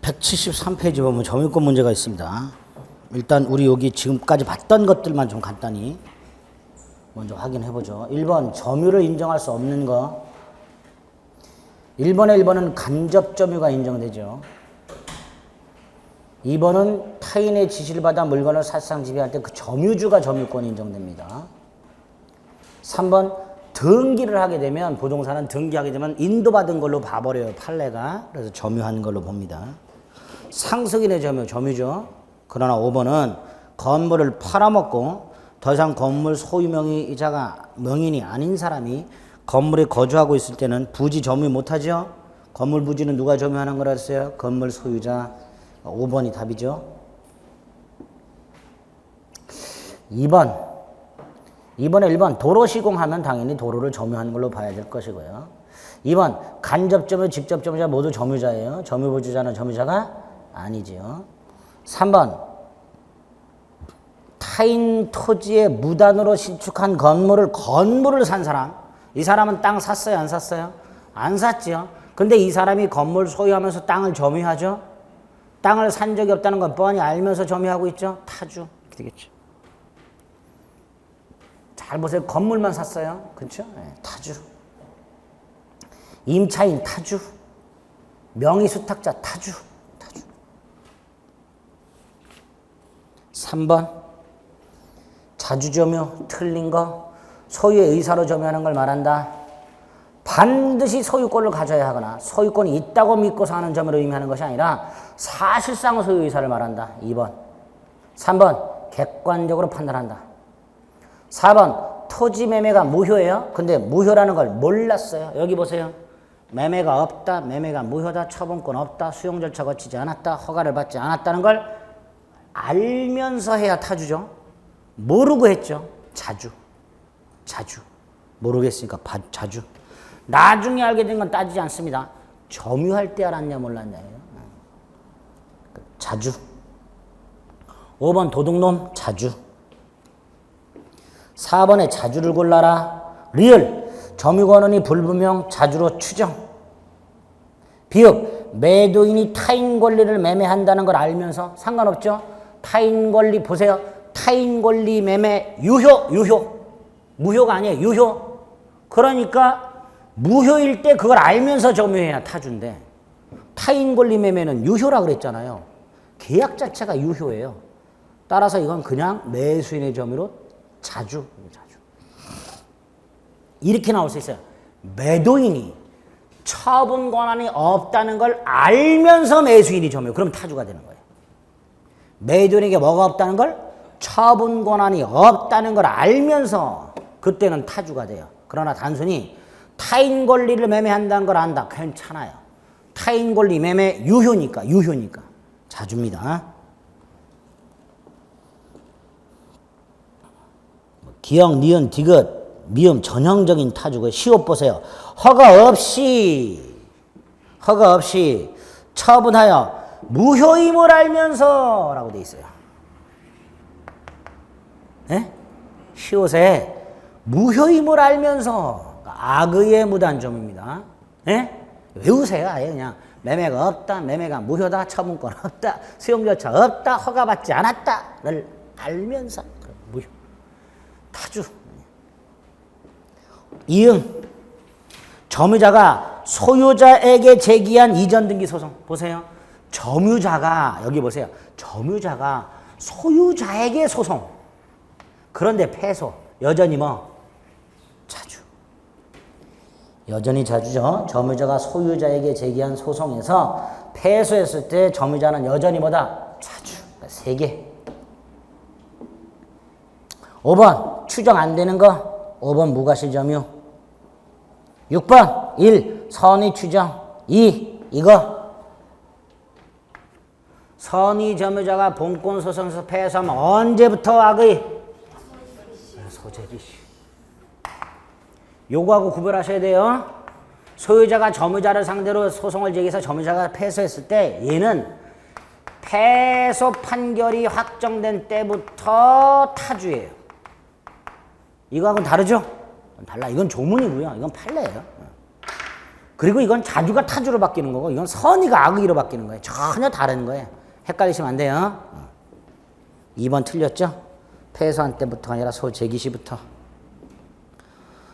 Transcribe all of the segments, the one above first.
173페이지 보면 점유권 문제가 있습니다. 일단 우리 여기 지금까지 봤던 것들만 좀 간단히 먼저 확인해 보죠. 1번 점유를 인정할 수 없는 거. 1번은 간접 점유가 인정되죠. 2번은 타인의 지시를 받아 물건을 사실상 지배할 때 그 점유주가 점유권이 인정됩니다. 3번 등기를 하게 되면 부동산은 등기하게 되면 인도받은 걸로 봐버려요. 판례가. 그래서 점유하는 걸로 봅니다. 상속인의 점유죠. 그러나 5번은 건물을 팔아먹고 더 이상 건물 소유 명의자가 명인이 아닌 사람이 건물에 거주하고 있을 때는 부지 점유 못하죠. 건물 부지는 누가 점유하는 거라 했어요? 건물 소유자. 5번이 답이죠. 2번에 1번 도로 시공하면 당연히 도로를 점유하는 걸로 봐야 될 것이고요. 2번 간접 점유, 직접 점유자 모두 점유자예요. 점유 보주자는 점유자가 아니지요. 3번 타인 토지에 무단으로 신축한 건물을 산 사람. 이 사람은 땅 샀어요? 안 샀어요? 안 샀지요. 근데 이 사람이 건물 소유하면서 땅을 점유하죠. 땅을 산 적이 없다는 건 뻔히 알면서 점유하고 있죠. 타주. 되겠죠. 잘 보세요. 건물만 샀어요. 그렇죠? 네, 타주. 임차인 타주. 명의수탁자 타주. 3번 자주점유 틀린 거. 소유의 의사로 점유하는 걸 말한다. 반드시 소유권을 가져야 하거나 소유권이 있다고 믿고서 하는 점유를 의미하는 것이 아니라 사실상 소유 의사를 말한다. 2번. 3번 객관적으로 판단한다. 4번 토지 매매가 무효예요. 근데 무효라는 걸 몰랐어요. 여기 보세요. 매매가 없다. 매매가 무효다. 처분권 없다. 수용 절차 거치지 않았다. 허가를 받지 않았다는 걸 알면서 해야 타주죠. 모르고 했죠. 자주. 모르겠으니까 자주. 나중에 알게 된 건 따지지 않습니다. 점유할 때 알았냐 몰랐냐예요. 자주. 5번 도둑놈 자주. 4번에 자주를 골라라. 리을 점유권원이 불분명 자주로 추정. 비읍 매도인이 타인 권리를 매매한다는 걸 알면서 상관없죠. 타인 권리 보세요. 타인 권리 매매 유효. 무효가 아니에요. 유효. 그러니까 무효일 때 그걸 알면서 점유해야 타주인데 타인 권리 매매는 유효라 그랬잖아요. 계약 자체가 유효예요. 따라서 이건 그냥 매수인의 점유로 자주. 이렇게 나올 수 있어요. 매도인이 처분 권한이 없다는 걸 알면서 매수인이 점유. 그럼 타주가 되는 거예요. 매도인에게 뭐가 없다는 걸? 처분 권한이 없다는 걸 알면서 그때는 타주가 돼요. 그러나 단순히 타인 권리를 매매한다는 걸 안다. 괜찮아요. 타인 권리 매매 유효니까. 자주입니다. 기역, 니은, 디귿, 미음 전형적인 타주고요. 시옷 보세요. 허가 없이 처분하여 무효임을 알면서 라고 돼 있어요. 네? 시옷에 무효임을 알면서 악의의 무단점입니다. 네? 외우세요. 아예 그냥 매매가 없다, 매매가 무효다, 처분권 없다, 수용 절차 없다, 허가받지 않았다를 알면서 무효. 타주. 이응 점유자가 소유자에게 제기한 이전 등기 소송 보세요. 점유자가 여기 보세요. 점유자가 소유자에게 소송. 그런데 패소. 여전히 뭐? 자주. 여전히 자주죠. 점유자가 소유자에게 제기한 소송에서 패소했을 때 점유자는 여전히 뭐다? 자주. 3개. 5번 추정 안 되는 거. 5번 무과실 점유. 6번 1. 선의 추정. 2. 이거. 선의 점유자가 본권 소송에서 패소하면 언제부터 악의? 소재리. 요거하고 구별하셔야 돼요. 소유자가 점유자를 상대로 소송을 제기해서 점유자가 패소했을 때 얘는 패소 판결이 확정된 때부터 타주예요. 이거하고는 다르죠? 달라. 이건 조문이고요. 이건 판례예요. 그리고 이건 자주가 타주로 바뀌는 거고 이건 선의가 악의로 바뀌는 거예요. 전혀 다른 거예요. 헷갈리시면 안 돼요. 2번 틀렸죠? 패소한 때부터가 아니라 소재기시부터.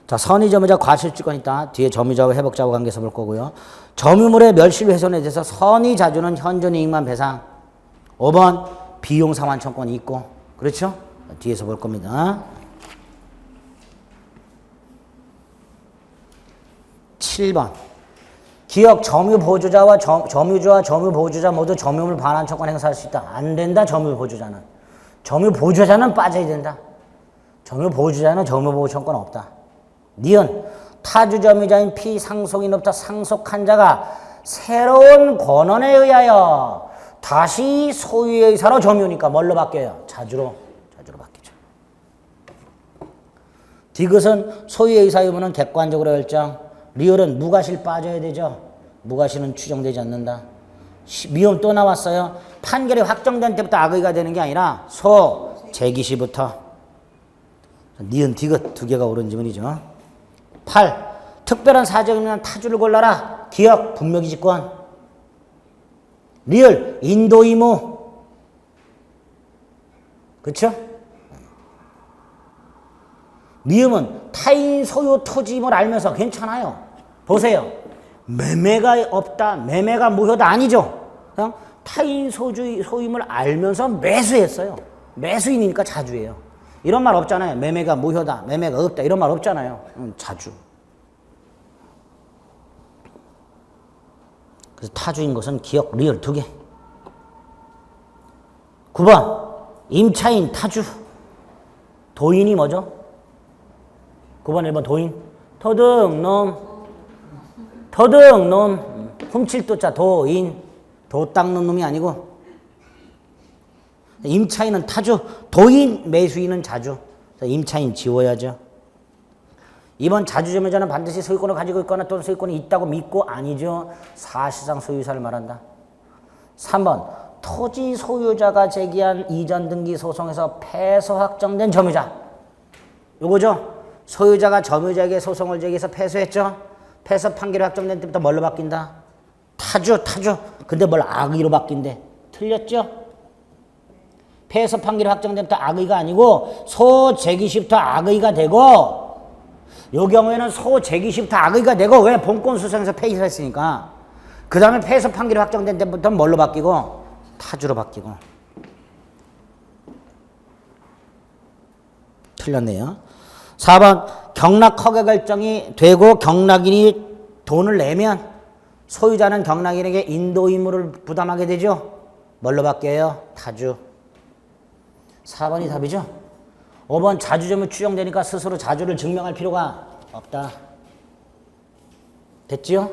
자, 선의 점유자 과실주권 있다. 뒤에 점유자와 회복자와 관계에서 볼 거고요. 점유물의 멸실 훼손에 대해서 선의 자주는 현존 이익만 배상. 5번 비용 상환 청권이 있고. 그렇죠? 뒤에서 볼 겁니다. 7번 기억 점유 보조자와 점유주와 점유 보조자 모두 점유물 반환 청권 행사할 수 있다. 안 된다. 점유 보조자는. 점유 보조자는 빠져야 된다. 점유 보조자는 점유 보호 청권 없다. 니은 타주 점유자인 피상속인으로부터 상속한 자가 새로운 권한에 의하여 다시 소유의 의사로 점유니까 뭘로 바뀌어요? 자주로 바뀌죠. 디귿은 소유의 의사 의무는 객관적으로 결정. 리을은 무과실 빠져야 되죠. 무과실은 추정되지 않는다. 미음 또 나왔어요. 판결이 확정된 때부터 악의가 되는 게 아니라 소재기시부터. 니은 디귿 두 개가 옳은 지문이죠. 8. 특별한 사정이면 타주를 골라라. 기억 분묘기지권. 리을 인도의무. 그렇죠? 미음은 타인 소유 토지임을 알면서 괜찮아요. 보세요. 매매가 없다, 매매가 무효다 아니죠. 그냥 타인 소유임을 알면서 매수했어요. 매수인이니까 자주예요. 이런 말 없잖아요. 매매가 무효다, 매매가 없다 이런 말 없잖아요. 자주. 그래서 타주인 것은 기억, 리을 두 개. 9번 임차인 타주. 도인이 뭐죠? 9번 1번 도인. 도둑놈 훔칠 도자 도인. 도 닦는 놈이 아니고. 임차인은 타주. 도인 매수인은 자주. 임차인 지워야죠. 2번 자주점유자는 반드시 소유권을 가지고 있거나 또는 소유권이 있다고 믿고 아니죠. 사실상 소유사를 말한다. 3번 토지 소유자가 제기한 이전 등기 소송에서 패소 확정된 점유자. 요거죠. 소유자가 점유자에게 소송을 제기해서 패소했죠. 패소 판결이 확정된 때부터 뭘로 바뀐다? 타주. 근데 뭘 악의로 바뀐대? 틀렸죠? 패소 판결이 확정된 때부터 악의가 아니고 소재기 시부터 악의가 되고 요 경우에는 소재기 시부터 악의가 되고 왜? 본권 소송에서 패소했으니까. 그 다음에 패소 판결이 확정된 때부터 뭘로 바뀌고? 타주로 바뀌고. 틀렸네요. 4번 경락 허가 결정이 되고 경락인이 돈을 내면 소유자는 경락인에게 인도 의무를 부담하게 되죠. 뭘로 바뀌어요? 타주. 4번이 답이죠. 5번 자주점유 추정되니까 스스로 자주를 증명할 필요가 없다. 됐지요?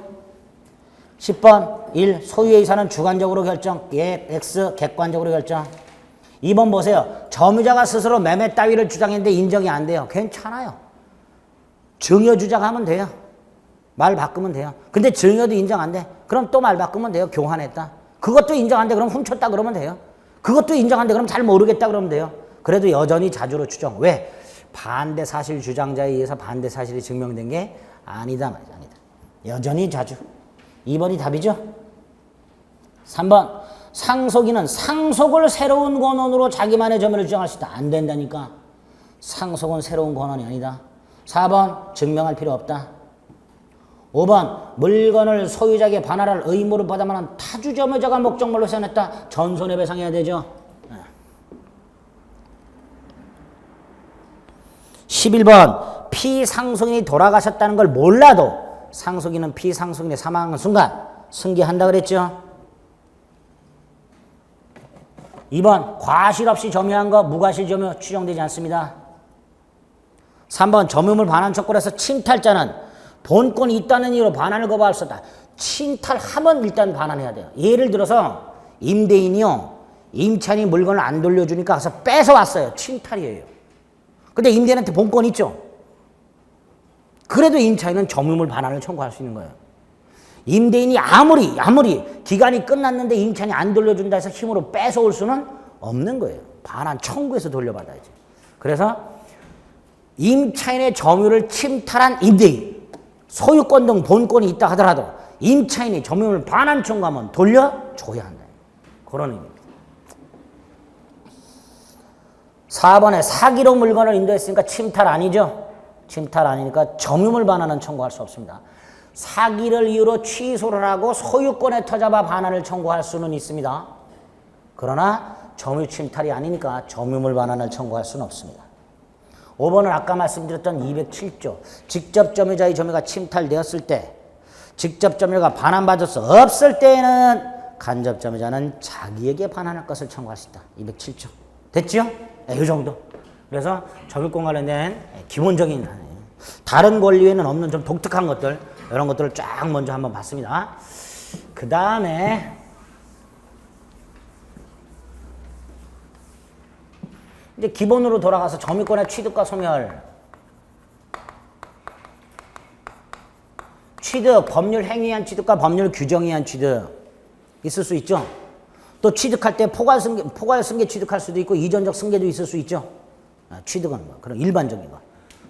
10번 1. 소유의 의사는 주관적으로 결정. 예, X 객관적으로 결정. 2번 보세요. 점유자가 스스로 매매 따위를 주장했는데 인정이 안 돼요. 괜찮아요. 증여 주장하면 돼요. 말 바꾸면 돼요. 근데 증여도 인정 안 돼. 그럼 또 말 바꾸면 돼요. 교환했다. 그것도 인정 안 돼. 그럼 훔쳤다 그러면 돼요. 그것도 인정 안 돼. 그럼 잘 모르겠다 그러면 돼요. 그래도 여전히 자주로 추정. 왜? 반대 사실 주장자에 의해서 반대 사실이 증명된 게 아니다 말이죠. 아니다. 여전히 자주. 2번이 답이죠. 3번 상속인은 상속을 새로운 권한으로 자기만의 점유를 주장할 수 있다. 안 된다니까. 상속은 새로운 권한이 아니다. 4번 증명할 필요 없다. 5번 물건을 소유자에게 반환할 의무를 부담하는 타주 점유자가 목적물로 세워냈다. 전손해배상해야 되죠. 11번 피상속인이 돌아가셨다는 걸 몰라도 상속인은 피상속인의 사망한 순간 승계한다 그랬죠. 2번 과실 없이 점유한 거 무과실 점유 추정되지 않습니다. 3번 점유물 반환 척결에서 침탈자는 본권이 있다는 이유로 반환을 거부할 수 없다. 침탈하면 일단 반환해야 돼요. 예를 들어서 임대인이요. 임차인이 물건을 안 돌려주니까 가서 뺏어왔어요. 침탈이에요. 근데 임대인한테 본권 있죠. 그래도 임차인은 점유물 반환을 청구할 수 있는 거예요. 임대인이 아무리 기간이 끝났는데 임차인이 안 돌려준다 해서 힘으로 뺏어올 수는 없는 거예요. 반환 청구해서 돌려받아야지. 그래서 임차인의 점유를 침탈한 임대인 소유권 등 본권이 있다 하더라도 임차인이 점유물 반환 청구하면 돌려줘야 한다. 그런 의미입니다. 4번에 사기로 물건을 인도했으니까 침탈 아니죠? 침탈 아니니까 점유물 반환은 청구할 수 없습니다. 사기를 이유로 취소를 하고 소유권에 터잡아 반환을 청구할 수는 있습니다. 그러나 점유 침탈이 아니니까 점유물 반환을 청구할 수는 없습니다. 5번은 아까 말씀드렸던 207조 직접 점유자의 점유가 침탈되었을 때 직접 점유가 반환받을 수 없을 때에는 간접 점유자는 자기에게 반환할 것을 청구할 수 있다. 207조 됐죠? 이 정도. 그래서 점유권 관련된 기본적인 다른 권리에는 없는 좀 독특한 것들 이런 것들을 쫙 먼저 한번 봤습니다. 그 다음에 이제 기본으로 돌아가서 점유권의 취득과 소멸. 취득, 법률 행위에 의한 취득과 법률 규정에 의한 취득 있을 수 있죠. 또 취득할 때 포괄 승계 취득할 수도 있고 이전적 승계도 있을 수 있죠. 취득은 뭐 그런 일반적인 거.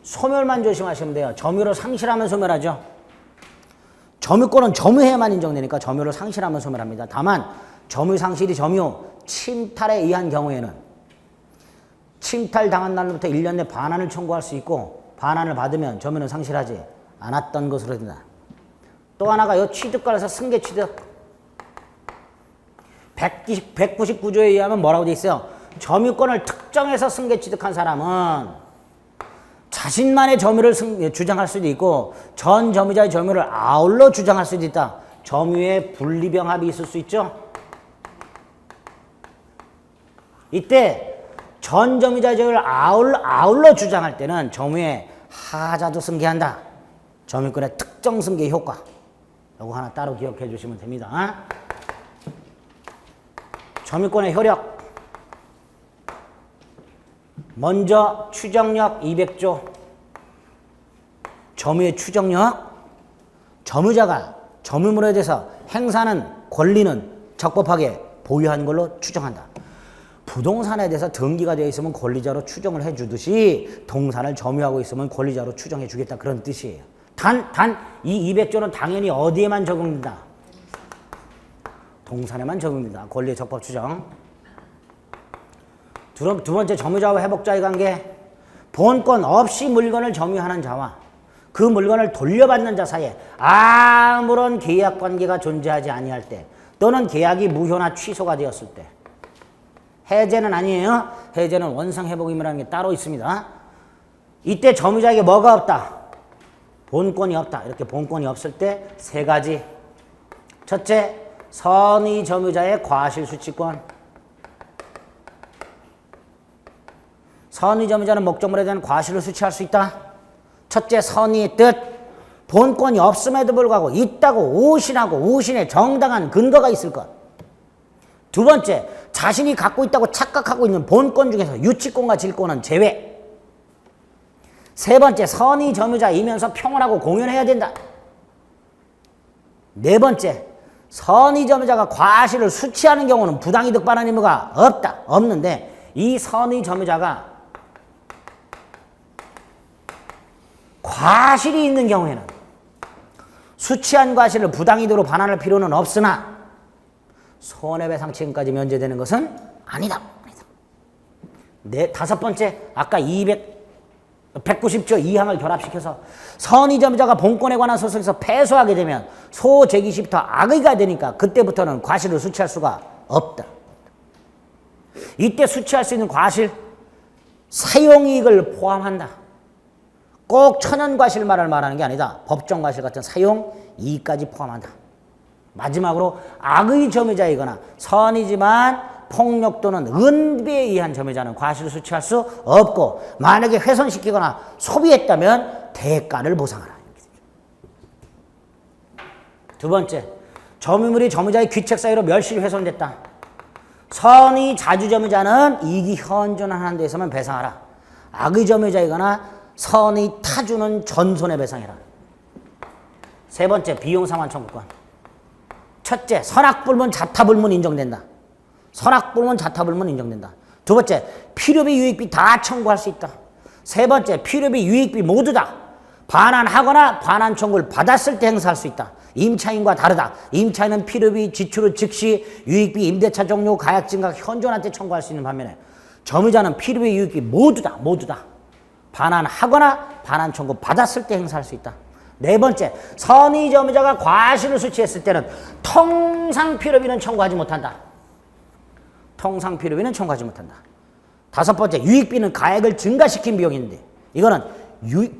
소멸만 조심하시면 돼요. 점유를 상실하면 소멸하죠. 점유권은 점유해야만 인정되니까 점유를 상실하면 소멸합니다. 다만 점유 상실이 점유 침탈에 의한 경우에는 침탈당한 날로부터 1년 내 반환을 청구할 수 있고 반환을 받으면 점유는 상실하지 않았던 것으로 된다. 또 하나가 이 취득권에서 승계 취득 199조에 의하면 뭐라고 돼 있어요? 점유권을 특정해서 승계 취득한 사람은 자신만의 점유를 주장할 수도 있고 전 점유자의 점유를 아울러 주장할 수도 있다. 점유의 분리병합이 있을 수 있죠. 이때 전 점유자의 점유를 아울러 주장할 때는 점유의 하자도 승계한다. 점유권의 특정 승계 효과. 이거 하나 따로 기억해 주시면 됩니다. 점유권의 효력. 먼저 추정력 200조. 점유의 추정력. 점유자가 점유물에 대해서 행사하는 권리는 적법하게 보유한 걸로 추정한다. 부동산에 대해서 등기가 되어 있으면 권리자로 추정을 해주듯이 동산을 점유하고 있으면 권리자로 추정해 주겠다 그런 뜻이에요. 단 이 200조는 당연히 어디에만 적용된다? 동산에만 적용된다. 권리의 적법 추정. 두 번째 점유자와 회복자의 관계. 본권 없이 물건을 점유하는 자와 그 물건을 돌려받는 자 사이에 아무런 계약 관계가 존재하지 아니할 때 또는 계약이 무효나 취소가 되었을 때 해제는 아니에요. 해제는 원상회복임이라는 게 따로 있습니다. 이때 점유자에게 뭐가 없다? 본권이 없다. 이렇게 본권이 없을 때 세 가지. 첫째, 선의 점유자의 과실수취권. 선의 점유자는 목적물에 대한 과실을 수취할 수 있다. 첫째, 선의의 뜻. 본권이 없음에도 불구하고 있다고 오신하고 오신의 정당한 근거가 있을 것. 두 번째, 자신이 갖고 있다고 착각하고 있는 본권 중에서 유치권과 질권은 제외. 세 번째, 선의 점유자이면서 평온하고 공연해야 된다. 네 번째, 선의 점유자가 과실을 수취하는 경우는 부당이득 반환 의무가 없는데 이 선의 점유자가 과실이 있는 경우에는 수취한 과실을 부당이득으로 반환할 필요는 없으나 손해배상 책임까지 면제되는 것은 아니다. 다섯 번째, 아까 190조 2항을 결합시켜서 선의 점유자가 본권에 관한 소송에서 패소하게 되면 소재기 시부터 악의가 되니까 그때부터는 과실을 수취할 수가 없다. 이때 수취할 수 있는 과실, 사용이익을 포함한다. 꼭 천연과실만을 말하는 게 아니다. 법정과실 같은 사용이익까지 포함한다. 마지막으로 악의 점유자이거나 선이지만 폭력 또는 은비에 의한 점유자는 과실을 수취할 수 없고 만약에 훼손시키거나 소비했다면 대가를 보상하라. 두 번째, 점유물이 점유자의 귀책 사유로 멸실이 훼손됐다. 선의 자주 점유자는 이익이 현존하는 데에서만 배상하라. 악의 점유자이거나 선의 타주는 전손해 배상해라. 세 번째, 비용상환 청구권. 첫째, 선악불문 자타불문 인정된다. 선악불문 자타불문 인정된다. 두 번째, 필요비 유익비 다 청구할 수 있다. 세 번째, 필요비 유익비 모두 다 반환하거나 반환 청구를 받았을 때 행사할 수 있다. 임차인과 다르다. 임차인은 필요비, 지출 즉시, 유익비, 임대차 종료, 가액 증가, 현존한테 청구할 수 있는 반면에 점유자는 필요비, 유익비 모두 다 반환하거나 반환 청구 받았을 때 행사할 수 있다. 네 번째, 선의 점유자가 과실을 수취했을 때는 통상 필요비는 청구하지 못한다. 통상 필요비는 청구하지 못한다. 다섯 번째, 유익비는 가액을 증가시킨 비용인데 이거는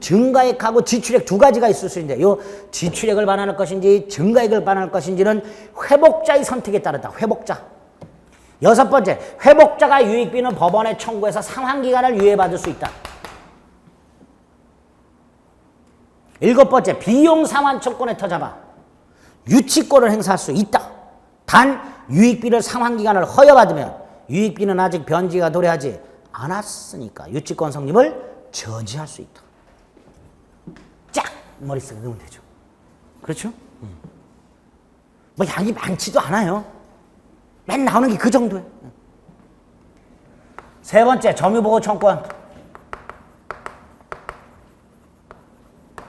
증가액하고 지출액 두 가지가 있을 수 있는데 이 지출액을 반환할 것인지 증가액을 반환할 것인지는 회복자의 선택에 따르다. 회복자. 여섯 번째, 회복자가 유익비는 법원에 청구해서 상환기간을 유예받을 수 있다. 일곱 번째, 비용 상환 청구권에 터잡아 유치권을 행사할 수 있다. 단 유익비를 상환기간을 허여받으면 유익비는 아직 변제가 도래하지 않았으니까 유치권 성립을 저지할 수 있다. 쫙 머릿속에 넣으면 되죠. 그렇죠? 뭐 양이 많지도 않아요. 맨 나오는 게 그 정도예요. 세 번째, 점유보호 청구권.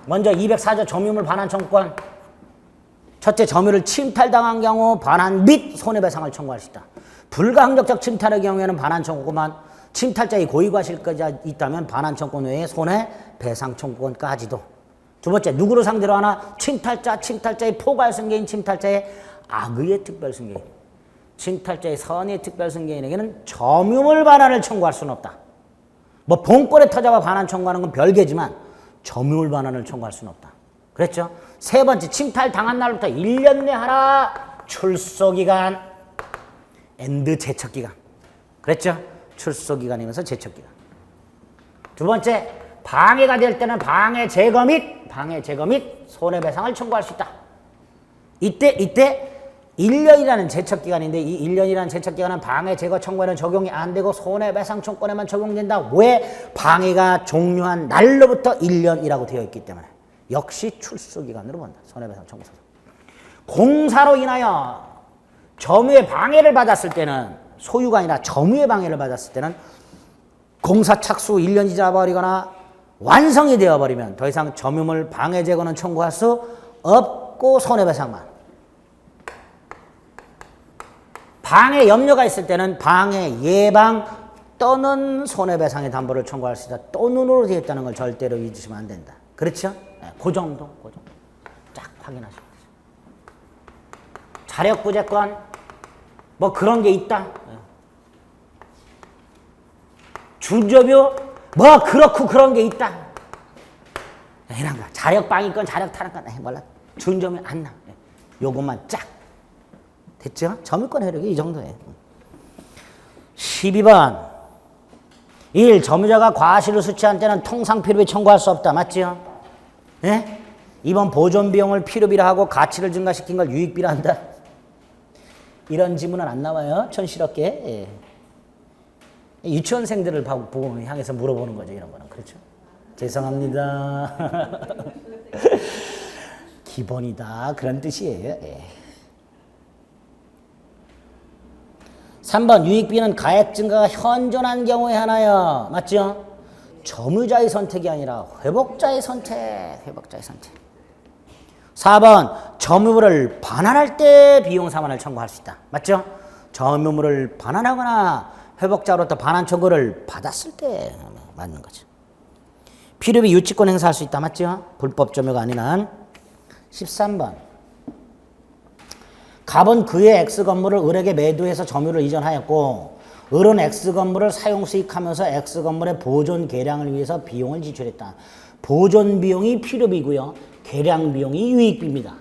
먼저 204조 점유물 반환 청구권. 첫째, 점유를 침탈당한 경우 반환 및 손해배상을 청구할 수 있다. 불가항력적 침탈의 경우에는 반환 청구권만, 침탈자의 고의과실까지 있다면 반환 청구권 외에 손해배상 청구권까지도. 두 번째, 누구를 상대로 하나? 침탈자의 포괄 승계인, 침탈자의 악의의 특별 승계인. 침탈자의 선의의 특별 승계인에게는 점유물 반환을 청구할 수는 없다. 뭐 본권에 터잡아 반환 청구하는 건 별개지만 점유물 반환을 청구할 수는 없다. 그랬죠? 세 번째, 침탈 당한 날부터 1년 내 하라. 출소기간 앤드 제척기간. 그랬죠? 출소기간이면서 제척기간. 두 번째, 방해가 될 때는 방해 제거 및 손해배상을 청구할 수 있다. 이때 1년이라는 제척기간인데 이 1년이라는 제척기간은 방해 제거 청구에는 적용이 안 되고 손해배상 청구권에만 적용된다. 왜? 방해가 종료한 날로부터 1년이라고 되어 있기 때문에. 역시 출소기간으로 본다. 손해배상 청구 소송. 공사로 인하여 점유의 방해를 받았을 때는, 소유가 아니라 점유의 방해를 받았을 때는 공사 착수 1년이 지나버리거나 완성이 되어버리면 더 이상 점유물 방해 제거는 청구할 수 없고 손해배상만. 방해 염려가 있을 때는 방해 예방 또는 손해배상의 담보를 청구할 수 있다. 또는으로 되어 있다는 걸 절대로 잊으시면 안 된다. 그렇죠? 네, 그 정도. 쫙 확인하시면 되죠. 자력부재권 뭐 그런 게 있다. 네. 준조뷰 뭐 그렇고 그런 게 있다. 이런 거. 자력방위권, 자력탈환권 몰라. 준조뷰 안 나. 네. 요것만 쫙. 됐죠? 점유권 효력이 이 정도예요. 12번 1. 점유자가 과실을 수취한 때는 통상 필요비 청구할 수 없다. 맞죠? 예? 2번 보존 비용을 필요비라 하고 가치를 증가시킨 걸 유익비라 한다. 이런 지문은 안 나와요. 촌스럽게. 예. 유치원생들을 보고 향해서 물어보는 거죠. 이런 거는. 그렇죠? 죄송합니다. 기본이다. 그런 뜻이에요. 예. 3번 유익비는 가액 증가가 현존한 경우에 하나요. 맞죠? 점유자의 선택이 아니라 회복자의 선택. 4번 점유물을 반환할 때 비용 상환을 청구할 수 있다. 맞죠? 점유물을 반환하거나 회복자로부터 반환 청구를 받았을 때 맞는 거죠. 필요비 유치권 행사할 수 있다. 맞죠? 불법 점유가 아닌 한. 13번 갑은 그의 X 건물을 을에게 매도해서 점유를 이전하였고 을은 X 건물을 사용 수익하면서 X 건물의 보존 개량을 위해서 비용을 지출했다. 보존 비용이 필요비고요. 개량 비용이 유익비입니다.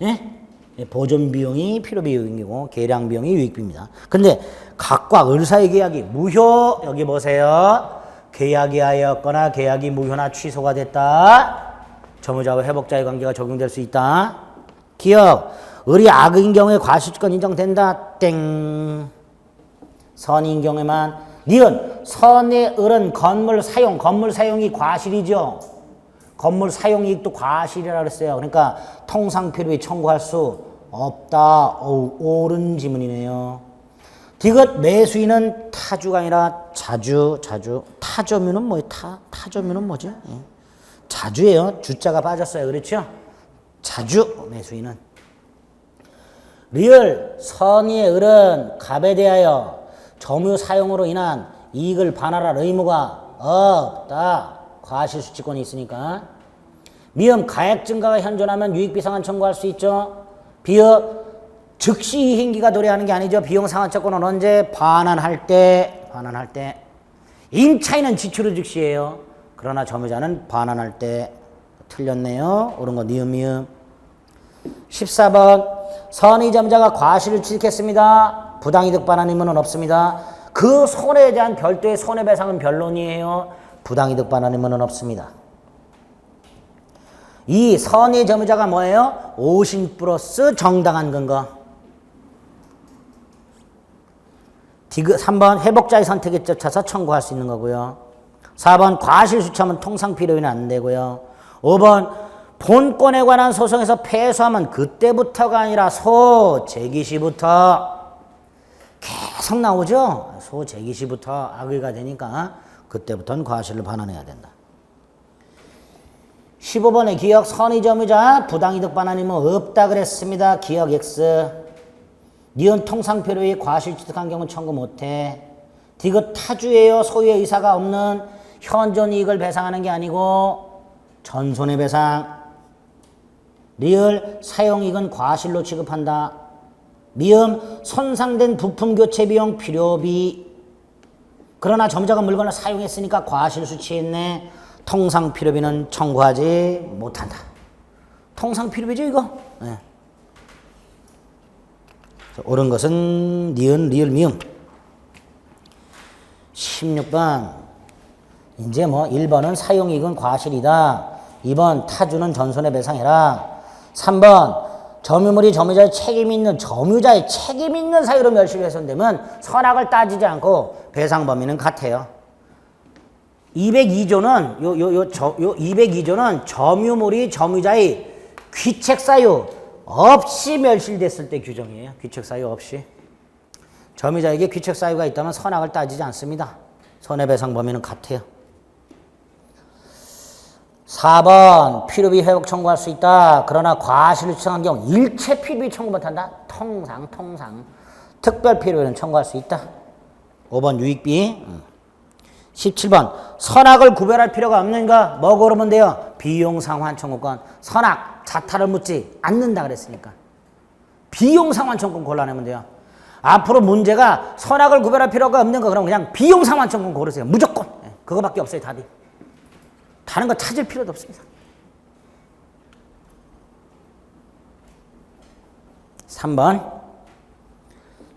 예? 보존 비용이 필요비 유익이고 개량 비용이 유익비입니다. 근데 갑과 을 사이 계약이 무효. 여기 보세요. 계약이 하였거나 계약이 무효나 취소가 됐다. 점유자와 회복자의 관계가 적용될 수 있다. 기억. 을이 악인 경우에 과실권 인정된다. 땡. 선인 경우에만. 니은 선의 을은 건물 사용이 과실이죠. 건물 사용 이익도 과실이라고 그랬어요. 그러니까 통상 필요비 청구할 수 없다. 옳은 지문이네요. 디귿 매수인은 타주가 아니라 자주. 타점유는 뭐예요? 타점유는 뭐죠? 예. 자주예요. 주자가 빠졌어요. 그렇죠? 자주 매수인은. 리을 선의의 을은 갑에 대하여 점유 사용으로 인한 이익을 반환할 의무가 없다. 과실수취권이 있으니까. 미음 가액 증가가 현존하면 유익비상환 청구할 수 있죠. 비읍 즉시 이행기가 도래하는 게 아니죠. 비용상환처권은 언제? 반환할 때. 반환할 때. 임차인은 지출 후 즉시예요. 그러나 점유자는 반환할 때. 틀렸네요. 옳은 거 니은 미음. 14번 선의점자가 과실을 취득했습니다. 부당이득 반환 의무는 없습니다. 그 손해에 대한 별도의 손해배상은 변론이에요. 부당이득 반환 의무는 없습니다. 이 선의 점유자가 뭐예요? 오신 플러스 정당한 근거. 3번 회복자의 선택에 쫓아서 청구할 수 있는 거고요. 4번 과실수취하면 통상 필요는 안 되고요. 5번 본권에 관한 소송에서 패소하면 그때부터가 아니라 소재기시부터 계속 나오죠. 소재기시부터 악의가 되니까 그때부터는 과실을 반환해야 된다. 15번의 기억 선의점유자 부당이득 반환 의무 없다 그랬습니다. 기억 X. 니은 통상표류의 과실 취득한 경우 청구 못해. 디귿 타주예요. 소유의 의사가 없는 현존 이익을 배상하는 게 아니고 전손해배상. 리을 사용이익은 과실로 취급한다. 미음 손상된 부품 교체 비용 필요비. 그러나 점유자가 물건을 사용했으니까 과실 수취했네. 통상 필요비는 청구하지 못한다. 통상 필요비죠 이거? 네. 옳은 것은 니은 리을 미음. 16번 이제 뭐 1번은 사용이익은 과실이다. 2번 타주는 전손해배상해라. 3번 점유물이 점유자의 책임 있는 사유로 멸실훼손되면 선악을 따지지 않고 배상 범위는 같아요. 202조는 202조는 점유물이 점유자의 귀책 사유 없이 멸실됐을 때 규정이에요. 귀책 사유 없이. 점유자에게 귀책 사유가 있다면 선악을 따지지 않습니다. 손해배상 범위는 같아요. 4번 필요비 회복 청구할 수 있다. 그러나 과실을 추정한 경우 일체 필요비 청구 못한다. 통상 특별 필요비는 청구할 수 있다. 5번 유익비. 17번 선악을 구별할 필요가 없는가? 뭐 고르면 돼요? 비용상환 청구권. 선악 자타를 묻지 않는다 그랬으니까 비용상환 청구권 골라내면 돼요. 앞으로 문제가 선악을 구별할 필요가 없는 거 그럼 그냥 비용상환 청구권 고르세요. 무조건. 그거밖에 없어요 답이. 다른 거 찾을 필요도 없습니다. 3번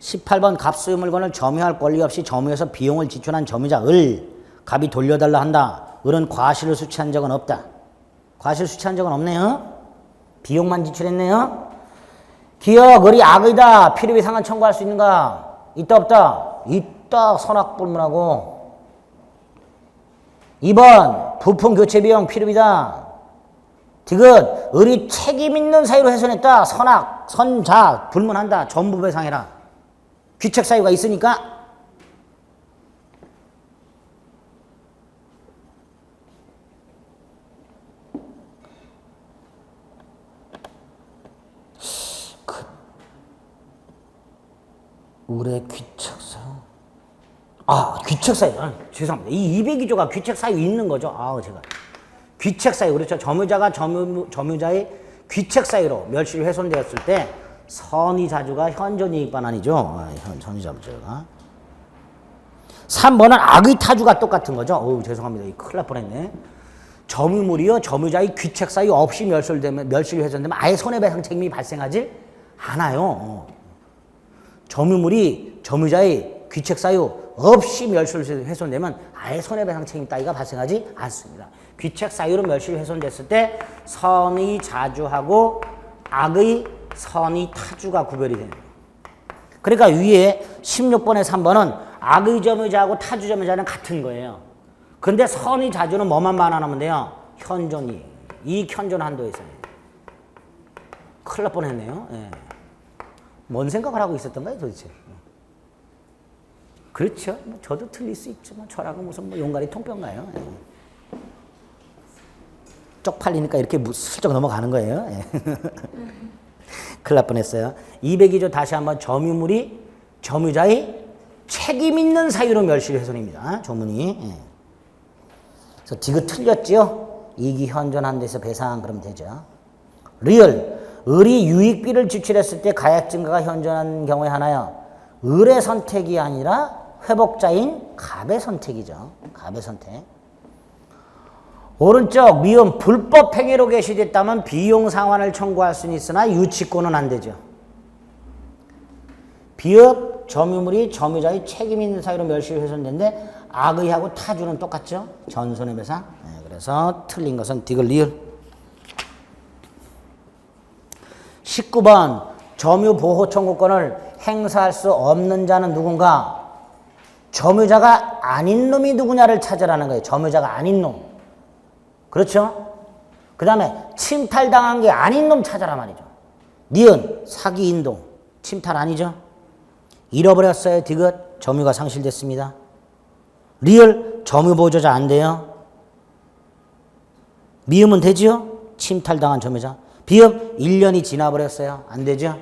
18번 갑수유 물건을 점유할 권리 없이 점유해서 비용을 지출한 점유자 을 갑이 돌려달라 한다. 을은 과실을 수취한 적은 없다. 과실 수취한 적은 없네요. 비용만 지출했네요. 기억 을이 악의다. 필요비 상환 청구할 수 있는가? 있다 없다? 있다. 선악불문하고. 2번 부품 교체 비용 필요비다. 디귿 을이 책임 있는 사유로 훼손했다. 선악 선자 불문한다. 전부 배상해라. 귀책 사유가 있으니까. 을의 귀책 사유. 귀책 사유. 죄송합니다. 이 202조가 귀책 사유 있는 거죠. 제가. 귀책 사유. 그렇죠. 점유자가 점유자의 귀책 사유로 멸실 훼손되었을 때 선의자주가 현존이익 반환이죠. 선의자주가. 3번은 악의 타주가 똑같은 거죠. 죄송합니다. 큰일 날 뻔했네. 점유물이요. 점유자의 귀책 사유 없이 멸실 훼손되면 아예 손해배상 책임이 발생하지 않아요. 점유물이 점유자의 귀책 사유 없이 멸실 훼손되면 아예 손해배상 책임 따위가 발생하지 않습니다. 귀책 사유로 멸실 훼손됐을 때 선의 자주하고 악의 선의 타주가 구별이 됩니다. 그러니까 위에 16번에 3번은 악의 점유자하고 타주 점유자는 같은 거예요. 근데 선의 자주는 뭐만 반환하면 돼요? 현존이. 이익 현존 한도에서요. 큰일 날 뻔했네요. 예. 뭔 생각을 하고 있었던가요 도대체? 그렇죠. 저도 틀릴 수 있죠. 철학은 무슨 용가리 통뼈인가요? 쪽팔리니까 이렇게 슬쩍 넘어가는 거예요. 예. 큰일 날 뻔했어요. 202조 다시 한번 점유물이 점유자의 책임 있는 사유로 멸실 훼손입니다. 조문이. 예. 그래서 디귿 틀렸지요? 이기 현존한 데서 배상 그러면 되죠. 리얼 을이 유익비를 지출했을 때 가액 증가가 현존한 경우에 하나요. 을의 선택이 아니라 회복자인 갑의 선택이죠. 갑의 선택. 오른쪽 미음 불법 행위로 개시됐다면 비용 상환을 청구할 수는 있으나 유치권은 안 되죠. 비읍 점유물이 점유자의 책임 있는 사유로 멸실 훼손되는데 악의하고 타주는 똑같죠. 전손해배상. 네, 그래서 틀린 것은 디귿 리을. 19번 점유 보호 청구권을 행사할 수 없는 자는 누군가? 점유자가 아닌 놈이 누구냐를 찾으라는 거예요. 점유자가 아닌 놈. 그렇죠? 그 다음에 침탈당한 게 아닌 놈 찾아라 말이죠. 니은 사기 인동 침탈 아니죠? 잃어버렸어요. 디귿 점유가 상실됐습니다. 리을 점유 보조자 안 돼요. 미음은 되지요? 침탈당한 점유자. 비읍 1년이 지나버렸어요. 안 되죠?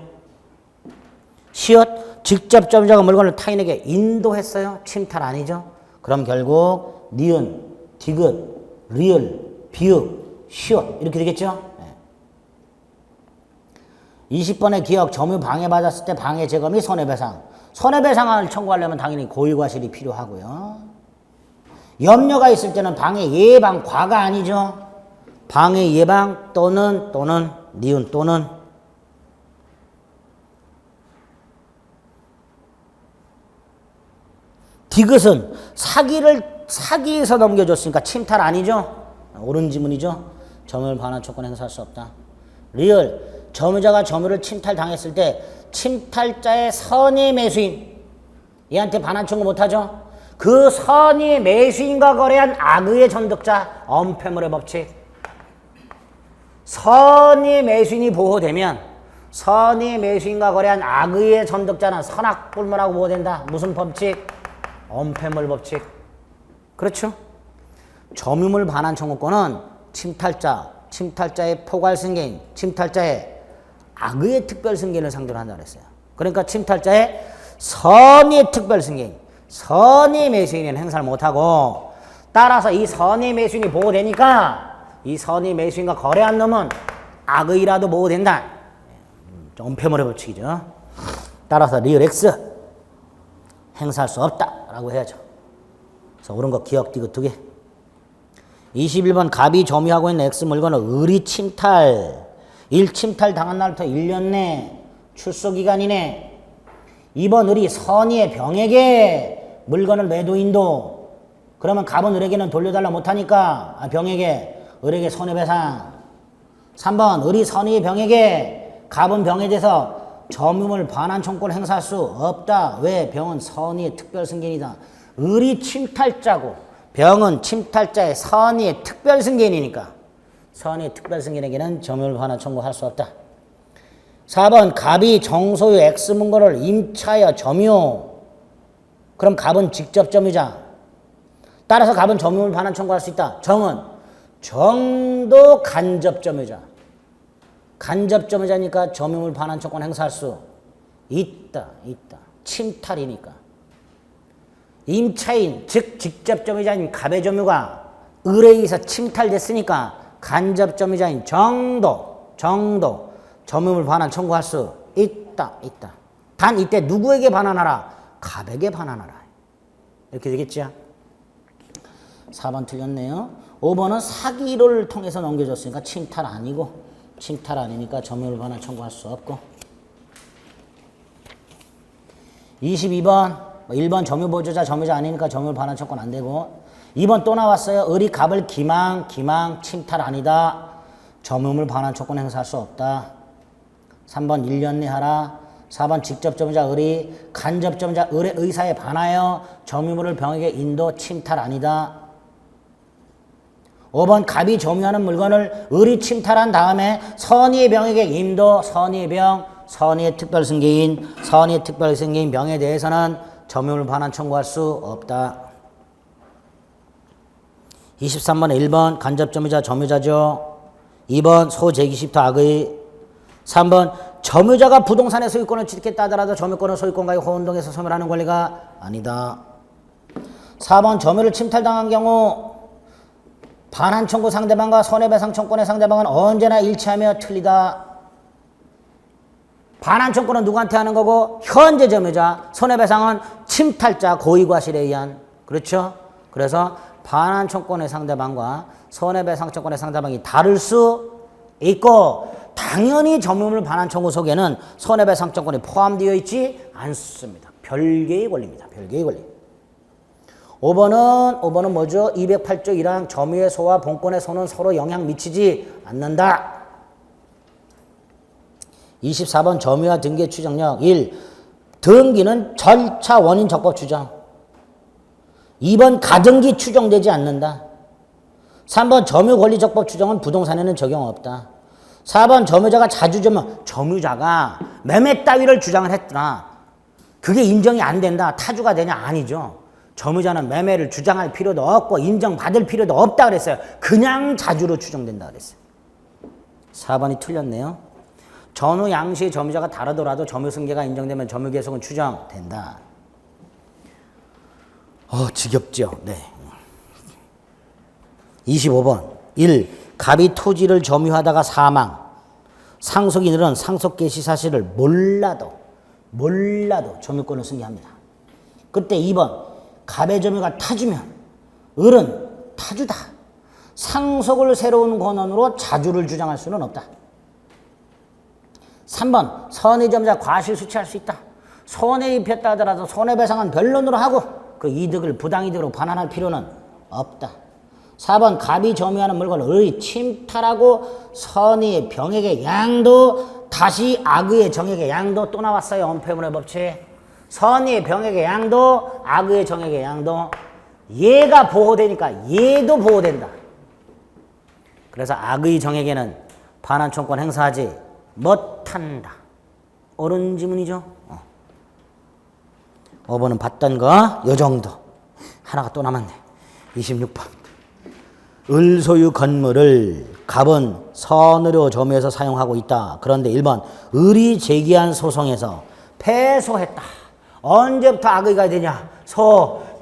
시옷 직접 점유자가 물건을 타인에게 인도했어요. 침탈 아니죠? 그럼 결국 니은, 디귿, 리을, 비읍, 시옷 이렇게 되겠죠? 네. 20번의 기억 점유 방해받았을 때 방해 제거 및 손해배상. 손해배상을 청구하려면 당연히 고의과실이 필요하고요. 염려가 있을 때는 방해 예방 과가 아니죠? 방해 예방 또는 니은 또는 디귿은 사기에서 넘겨줬으니까 침탈 아니죠? 옳은 지문이죠? 점유를 반환 조건 행사할 수 없다. 리얼 점유자가 점유를 침탈당했을 때 침탈자의 선의 매수인 얘한테 반환 청구 못하죠? 그 선의 매수인과 거래한 악의의 전득자 엄폐물의 법칙. 선의 매수인이 보호되면 선의 매수인과 거래한 악의의 전득자는 선악불문하고 보호된다. 무슨 법칙? 엄폐물 법칙. 그렇죠? 점유물 반환 청구권은 침탈자의 포괄 승계인, 침탈자의 악의의 특별 승계인을 상대로 한다고 그랬어요. 그러니까 침탈자의 선의 특별 승계인, 선의 매수인은 행사를 못하고 따라서 이 선의 매수인이 보호되니까 이 선의 매수인과 거래한 놈은 악의라도 보호된다. 엄폐물의 법칙이죠. 따라서 리얼 X 행사할 수 없다라고 해야죠. 그래서 옳은 거 기억 디귿 2개. 21번 갑이 점유하고 있는 X 물건을 을이 침탈. 1침탈 당한 날부터 1년 내 출소기간 이내. 2번 을이 선의의 병에게 물건을 매도 인도. 그러면 갑은 을에게는 돌려달라 못하니까 병에게 을에게 손해배상. 3번 을이 선의의 병에게 갑은 병에 대해서 점유물 반환 청구권을 행사할 수 없다. 왜? 병은 선의의 특별 승계인이다. 을이 침탈자고 병은 침탈자의 선의의 특별 승계인이니까 선의의 특별 승계인에게는 점유물 반환 청구할 수 없다. 4번 갑이 정소유 X 문건을 임차하여 점유. 그럼 갑은 직접 점유자. 따라서 갑은 점유물 반환 청구할 수 있다. 정은 정도 간접 점유자. 간접 점유자니까 점유물 반환 청구권 행사할 수 있다. 침탈이니까. 임차인, 즉 직접 점유자인 갑의 점유가 을에 의해서 침탈됐으니까 간접 점유자인 정도 점유물 반환 청구할 수 있다. 단 이때 누구에게 반환하라? 갑에게 반환하라. 이렇게 되겠죠? 4번 틀렸네요. 5번은 사기를 통해서 넘겨줬으니까 침탈 아니고 침탈 아니니까 점유물 반환 청구할 수 없고. 22번 1번 점유보조자 점유자 아니니까 점유물 반환 청구는 안 되고. 2번 또 나왔어요. 을이 갑을 기망 침탈 아니다. 점유물 반환 청구권 행사할 수 없다. 3번 1년 내 하라. 4번 직접 점유자 을이 간접 점유자 을의 의사에 반하여 점유물을 병에게 인도 침탈 아니다. 5번 갑이 점유하는 물건을 을이 침탈한 다음에 선의의 병에게 인도. 선의의 병, 선의의 특별 승계인, 선의의 특별 승계인 병에 대해서는 점유물 반환 청구할 수 없다. 23번 1번 간접 점유자 점유자죠. 2번 소재기시부터 악의. 3번 점유자가 부동산의 소유권을 취득했다 하더라도 점유권은 소유권과의 혼동해서 소멸하는 권리가 아니다. 4번 점유를 침탈당한 경우 반환 청구 상대방과 손해배상 청구권의 상대방은 언제나 일치하며 틀리다. 반환 청구는 누구한테 하는 거고 현재 점유자, 손해배상은 침탈자 고의과실에 의한. 그렇죠? 그래서 반환 청구권의 상대방과 손해배상 청구권의 상대방이 다를 수 있고 당연히 점유물 반환 청구 속에는 손해배상 청구권이 포함되어 있지 않습니다. 별개의 권리입니다. 별개의 권리. 5번은 뭐죠? 208조 1항 점유의 소와 본권의 소는 서로 영향 미치지 않는다. 24번 점유와 등기의 추정력. 1. 등기는 절차 원인 적법 추정. 2번 가등기 추정되지 않는다. 3번 점유 권리 적법 추정은 부동산에는 적용 없다. 4번 점유자가 점유자가 매매 따위를 주장을 했더라. 그게 인정이 안 된다. 타주가 되냐? 아니죠. 점유자는 매매를 주장할 필요도 없고 인정받을 필요도 없다 그랬어요. 그냥 자주로 추정된다 그랬어요. 4번이 틀렸네요. 전후 양시의 점유자가 다르더라도 점유승계가 인정되면 점유계속은 추정된다. 지겹죠. 네. 25번 1. 갑이 토지를 점유하다가 사망. 상속인은 상속 개시 사실을 몰라도 점유권을 승계합니다. 그때 2번 갑의 점유가 타주면 을은 타주다. 상속을 새로운 권한으로 자주를 주장할 수는 없다. 3번 선의 점유자 과실 수취할 수 있다. 손해 입혔다 하더라도 손해배상은 변론으로 하고 그 이득을 부당이득으로 반환할 필요는 없다. 4번 갑이 점유하는 물건을 을이 침탈하고 선의의 병액의 양도 다시 악의의 정액의 양도 또 나왔어요. 언폐물의 법칙. 선의의 병액의 양도 악의의 정액의 양도 얘가 보호되니까 얘도 보호된다. 그래서 악의 정액에는 반환 청구권 행사하지 못한다. 옳은 지문이죠. 5번은 봤던 거 요 정도. 하나가 또 남았네. 26번. 을 소유 건물을 갑은 선의로 점유해서 사용하고 있다. 그런데 1번 을이 제기한 소송에서 패소했다. 언제부터 악의가 되냐?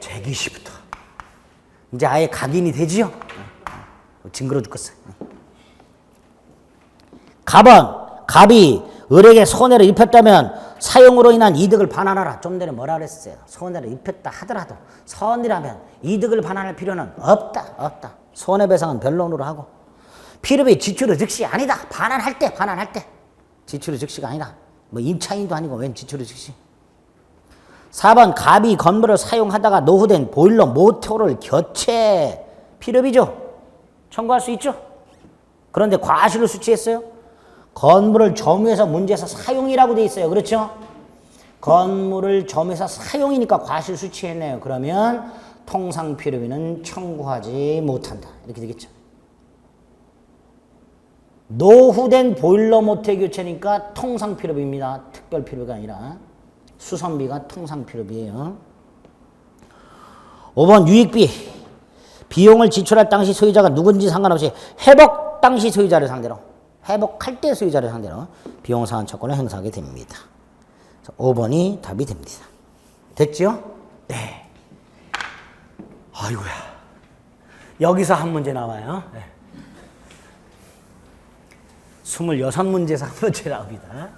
제기 시부터. 이제 아예 각인이 되지요? 징그러 죽겠어요. 갑이 을에게 손해를 입혔다면 사용으로 인한 이득을 반환하라. 좀 전에 뭐라 그랬어요? 손해를 입혔다 하더라도 선이라면 이득을 반환할 필요는 없다. 손해배상은 변론으로 하고 필요비 지출의 즉시 아니다. 반환할 때. 지출의 즉시가 아니다. 뭐 임차인도 아니고 웬 지출의 즉시. 4번 갑이 건물을 사용하다가 노후된 보일러 모터를 교체 필요비죠. 청구할 수 있죠. 그런데 과실을 수취했어요. 건물을 점유해서 문제에서 사용이라고 돼 있어요. 그렇죠? 건물을 점유해서 사용이니까 과실 수취했네요. 그러면 통상 필요비는 청구하지 못한다. 이렇게 되겠죠. 노후된 보일러 모터 교체니까 통상 필요비입니다. 특별 필요비가 아니라 수선비가 통상 필요비예요. 5번 유익비. 비용을 지출할 당시 소유자가 누군지 상관없이 회복 당시 소유자를 상대로 회복할 때 소유자를 상대로 비용 상환 채권을 행사하게 됩니다. 5번이 답이 됩니다. 됐죠? 네. 아이고야. 여기서 한 문제 나와요. 네. 26문제에서 한 문제 나옵니다.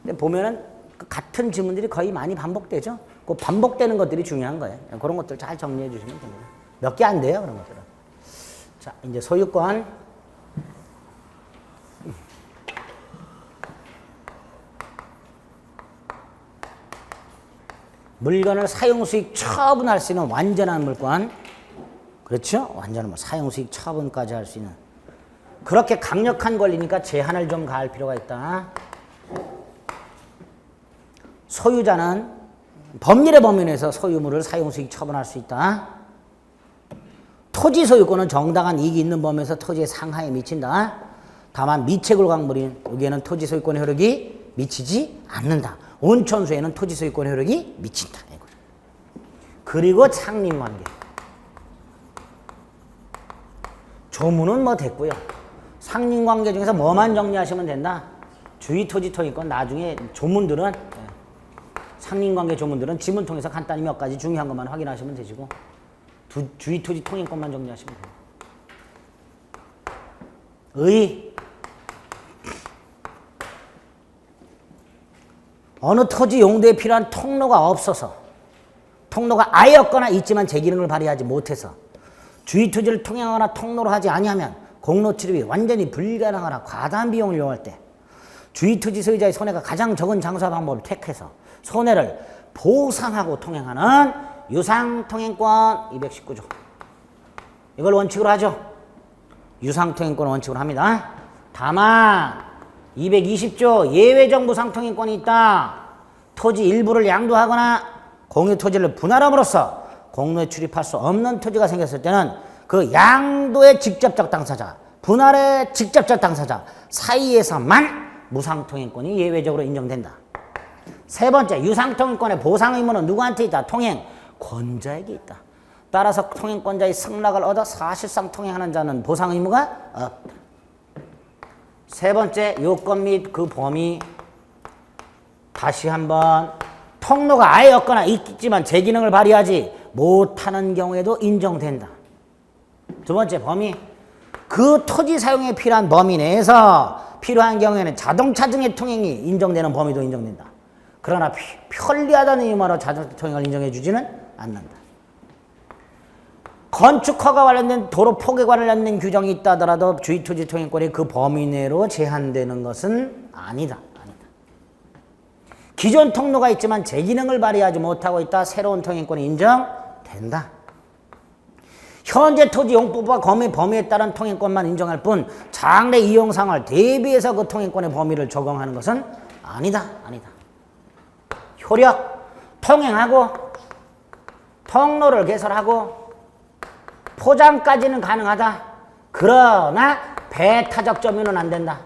근데 보면은 같은 지문들이 거의 많이 반복되죠? 그 반복되는 것들이 중요한 거예요. 그런 것들 잘 정리해 주시면 됩니다. 몇 개 안 돼요, 그런 것들은. 자, 이제 소유권. 물건을 사용수익 처분할 수 있는 완전한 물건. 그렇죠? 완전한 사용수익 처분까지 할 수 있는. 그렇게 강력한 권리니까 제한을 좀 가할 필요가 있다. 소유자는 법률의 범위 내에서 소유물을 사용수익 처분할 수 있다. 토지 소유권은 정당한 이익이 있는 범위에서 토지의 상하에 미친다. 다만 미채굴광물인 여기에는 토지 소유권 효력이 미치지 않는다. 온천수에는 토지 소유권 효력이 미친다. 그리고 창립관계. 조문은 뭐 됐고요. 상린관계 중에서 뭐만 정리하시면 된다. 주의토지 토익권 나중에 조문들은 상린관계 조문들은 지문 통해서 간단히 몇 가지 중요한 것만 확인하시면 되시고 주의토지 통행권만 정리하시면 돼요. 어느 토지 용도에 필요한 통로가 없어서 통로가 아예 없거나 있지만 제 기능을 발휘하지 못해서 주의토지를 통행하거나 통로로 하지 아니하면 공로 출입이 완전히 불가능하거나 과다한 비용을 요할 때 주의토지 소유자의 손해가 가장 적은 장사 방법을 택해서 손해를 보상하고 통행하는 유상통행권 219조. 이걸 원칙으로 하죠. 유상통행권 원칙으로 합니다. 다만 220조 예외정부 상통행권이 있다. 토지 일부를 양도하거나 공유토지를 분할함으로써 공로에 출입할 수 없는 토지가 생겼을 때는 그 양도의 직접적 당사자, 분할의 직접적 당사자 사이에서만 무상통행권이 예외적으로 인정된다. 세 번째, 유상통행권의 보상 의무는 누구한테 있다? 통행권자에게 있다. 따라서 통행권자의 승낙을 얻어 사실상 통행하는 자는 보상 의무가 없다. 세 번째, 요건 및 그 범위. 다시 한번 통로가 아예 없거나 있지만 제 기능을 발휘하지 못하는 경우에도 인정된다. 두 번째, 범위. 그 토지 사용에 필요한 범위 내에서 필요한 경우에는 자동차 등의 통행이 인정되는 범위도 인정된다. 그러나 편리하다는 이유만으로 자동차 통행을 인정해 주지는 않는다. 건축허가 관련된 도로 포개 관련된 규정이 있다 하더라도 주의토지 통행권이 그 범위 내로 제한되는 것은 아니다. 기존 통로가 있지만 제 기능을 발휘하지 못하고 있다. 새로운 통행권이 인정된다. 현재 토지 용법과 범위에 따른 통행권만 인정할 뿐 장래 이용상을 대비해서 그 통행권의 범위를 적용하는 것은 아니다. 효력, 통행하고 통로를 개설하고 포장까지는 가능하다. 그러나 배타적 점유는 안 된다.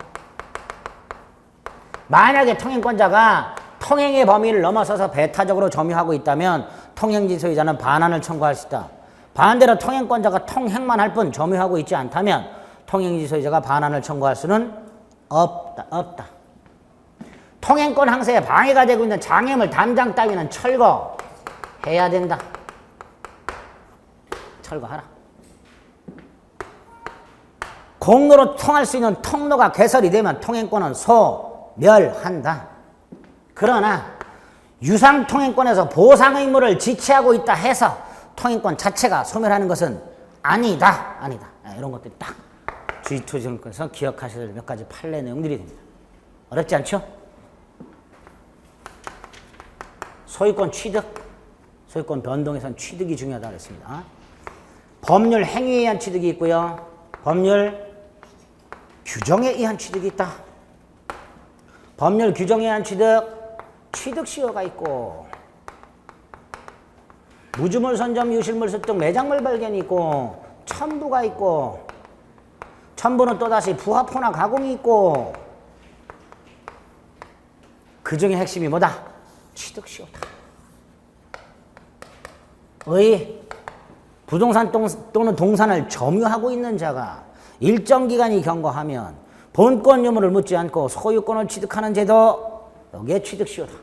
만약에 통행권자가 통행의 범위를 넘어서서 배타적으로 점유하고 있다면 통행지 소유자는 반환을 청구할 수 있다. 반대로 통행권자가 통행만 할 뿐 점유하고 있지 않다면 통행지 소유자가 반환을 청구할 수는 없다. 통행권 항세에 방해가 되고 있는 장애물 담장 따위는 철거해야 된다. 철거하라. 공로로 통할 수 있는 통로가 개설이 되면 통행권은 소멸한다. 그러나 유상통행권에서 보상 의무를 지체하고 있다 해서 통행권 자체가 소멸하는 것은 아니다. 이런 것들이 딱 주의토지권에서 기억하셔야 될 몇 가지 판례 내용들이 됩니다. 어렵지 않죠? 소유권 취득, 소유권 변동에선 취득이 중요하다고 했습니다. 법률 행위에 의한 취득이 있고요. 법률 규정에 의한 취득이 있다. 법률 규정에 의한 취득 시효가 있고 무주물 선점 유실물 습득 매장물 발견이 있고 첨부가 있고 첨부는 또다시 부합포나 가공이 있고 그 중에 핵심이 뭐다? 취득 시효다. 부동산 또는 동산을 점유하고 있는 자가 일정 기간이 경과하면 본권 유무를 묻지 않고 소유권을 취득하는 제도, 여기에 취득시효다.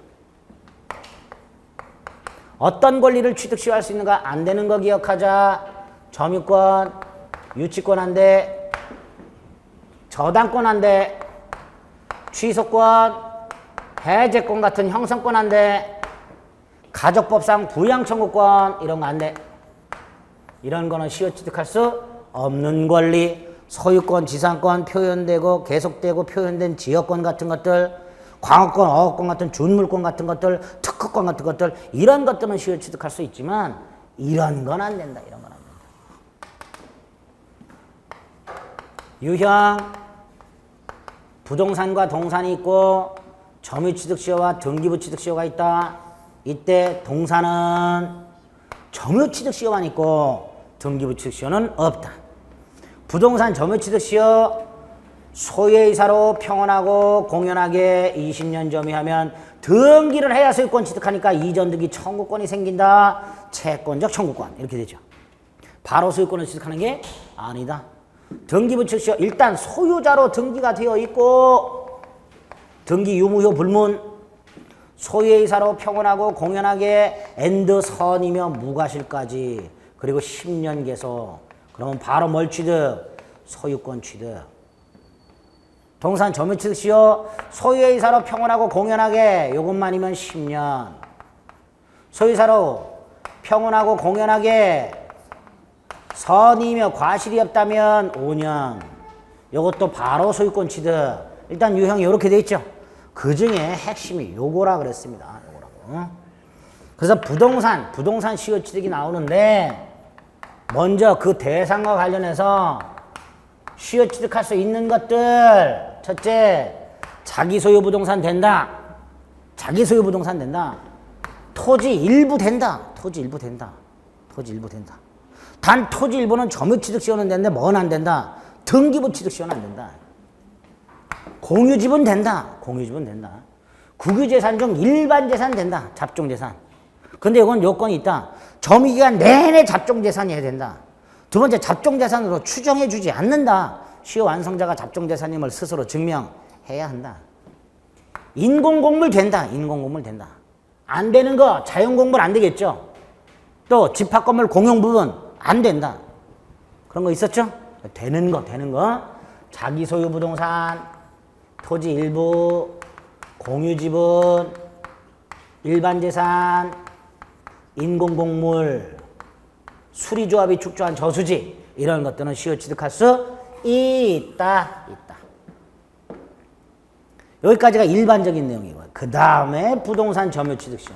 어떤 권리를 취득시효할 수 있는가? 안 되는 거 기억하자. 점유권, 유치권 한 대, 저당권 한 대, 취소권, 해제권 같은 형성권 한 대, 가족법상 부양청구권 이런 거 안 돼. 이런 거는 시효 취득할 수 없는 권리, 소유권, 지상권 표현되고 계속되고 표현된 지역권 같은 것들, 광역권, 어업권 같은 준물권 같은 것들, 특허권 같은 것들 이런 것들은 시효 취득할 수 있지만 이런 건 안 된다. 이런 건 안 된다. 유형 부동산과 동산이 있고 점유취득시효와 등기부취득시효가 있다. 이때 동산은 점유취득시효만 있고 등기부취득시효는 없다. 부동산 점유취득시효 소유의사로 평온하고 공연하게 20년 점유하면 등기를 해야 소유권 취득하니까 이전 등기 청구권이 생긴다. 채권적 청구권 이렇게 되죠. 바로 소유권을 취득하는 게 아니다. 등기부 측시효 일단 소유자로 등기가 되어 있고 등기 유무효 불문 소유의사로 평온하고 공연하게 엔드 선이며 무과실까지 그리고 10년 계속 그러면 바로 뭘 취득? 소유권 취득. 동산 점유 취득시효 소유의사로 평온하고 공연하게 요것만이면 10년 소유의사로 평온하고 공연하게 선이며 과실이 없다면 5년 요것도 바로 소유권 취득. 일단 유형이 이렇게 돼 있죠. 그 중에 핵심이 요거라 그랬습니다. 요거라고. 그래서 부동산 시효 취득이 나오는데 먼저 그 대상과 관련해서 시효 취득할 수 있는 것들 첫째, 자기 소유 부동산 된다. 자기 소유 부동산 된다. 토지 일부 된다. 토지 일부 된다. 토지 일부 된다. 단 토지 일부는 점유 취득 시효는 되는데 뭐는 안 된다. 등기부 취득 시효는 안 된다. 공유지분 된다. 공유지분 된다. 국유재산 중 일반 재산 된다. 잡종재산. 근데 이건 요건이 있다. 점유기간 내내 잡종재산이어야 된다. 두 번째, 잡종재산으로 추정해주지 않는다. 시효 완성자가 잡종재산임을 스스로 증명해야 한다. 인공공물 된다. 인공공물 된다. 안 되는 거 자연공물 안 되겠죠. 또 집합건물 공용부분 안 된다. 그런 거 있었죠? 되는 거. 자기 소유 부동산, 토지 일부, 공유지분, 일반재산, 인공공물, 수리조합이 축조한 저수지 이런 것들은 시효 취득할 수 있다. 여기까지가 일반적인 내용이고요. 그 다음에 부동산 점유 취득 시효.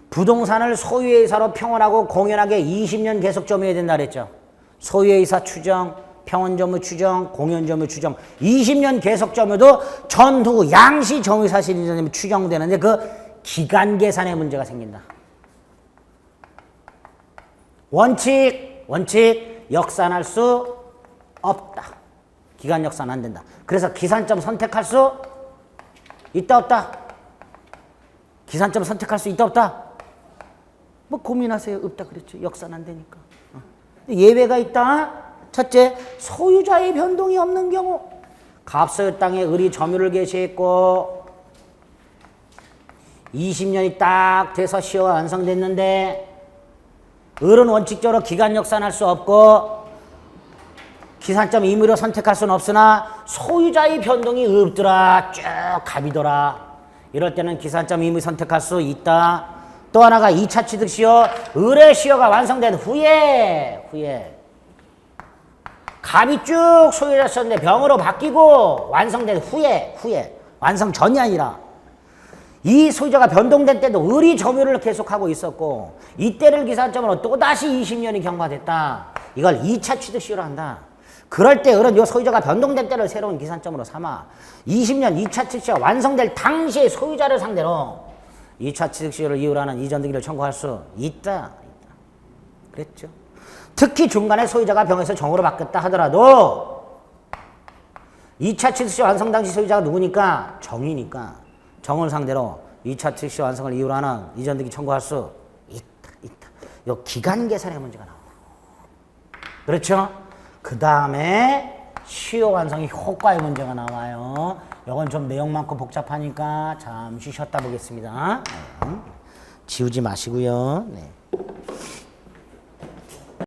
부동산을 소유의사로 평온하고 공연하게 20년 계속 점유해야 된다 그랬죠. 소유의사 추정, 평온점유 추정, 공연점유 추정 20년 계속 점유도 전후 양시 점유사실이 되면 추정되는데 그 기간 계산에 문제가 생긴다. 원칙 역산할 수 없다. 기간 역산 안 된다. 그래서 기산점 선택할 수 있다 없다? 기산점 선택할 수 있다 없다? 뭐 고민하세요. 없다 그랬죠. 역산 안 되니까. 예외가 있다. 첫째, 소유자의 변동이 없는 경우. 갑소유 땅에 을이 점유를 개시했고 20년이 딱 돼서 시효가 완성됐는데 을은 원칙적으로 기간 역산할 수 없고 기산점 임의로 선택할 수는 없으나 소유자의 변동이 없더라. 쭉 갑이더라. 이럴 때는 기산점 임의 선택할 수 있다. 또 하나가 2차 취득 시효. 을의 시효가 완성된 후에 갑이 쭉 소유자였는데 병으로 바뀌고 완성된 후에 완성 전이 아니라 이 소유자가 변동된 때도 을이 점유를 계속하고 있었고 이때를 기산점으로 또다시 20년이 경과됐다. 이걸 2차 취득 시효로 한다. 그럴 때 을은 이 소유자가 변동된 때를 새로운 기산점으로 삼아 20년 2차 취득 시효가 완성될 당시의 소유자를 상대로 2차 취득 시효를 이유로 하는 이전등기를 청구할 수 있다. 그랬죠. 특히 중간에 소유자가 병에서 정으로 바뀌었다 하더라도 2차 취득 시효 완성 당시 소유자가 누구니까? 정이니까 정을 상대로 2차 취득 시효 완성을 이유로 하는 이전등기 청구할 수 있다. 요 기간 계산의 문제가 나옵니다. 그렇죠? 그 다음에 시효 완성의 효과의 문제가 나와요. 이건 좀 내용 많고 복잡하니까 잠시 쉬었다 보겠습니다. 지우지 마시고요. 네.